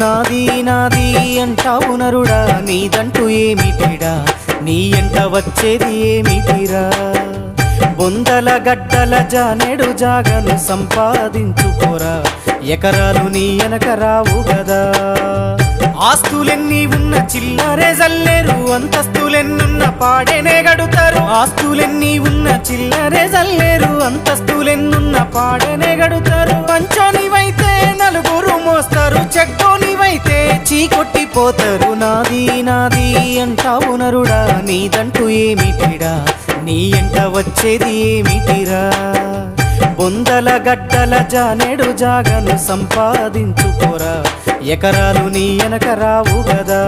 నాది నాది అంటావు నరుడా, నీదంటూ ఏమిటిడా, నీ ఎంట వచ్చేది ఏమిటిరా. బొందల గడ్డల జానెడు జాగను సంపాదించుకోరా, ఎకరాలు నీ వెనక రావు గదా. ఆస్తులెన్ని ఉన్న చిల్లరే జల్లేరు, అంతస్తులెన్నున్న పాడేనే గడుతారు. ఆస్తులెన్ని ఉన్న చిల్లరే జల్లేరు, అంతస్తులెన్నున్న పాడేనే గడుతారు. పంచోనివైతే నలుగురు మోస్తారు, చెక్కోనివైతే చీకొట్టిపోతారు. నాది నాది అంటావు నరుడా, నీదంటూ ఏమిటిడా, నీ ఎంట వచ్చేది ఏమిటిరా. బొందల గడ్డల జానెడు జాగను సంపాదించుకోరా, ఎకరాలు నీ వెనక రావు గదా.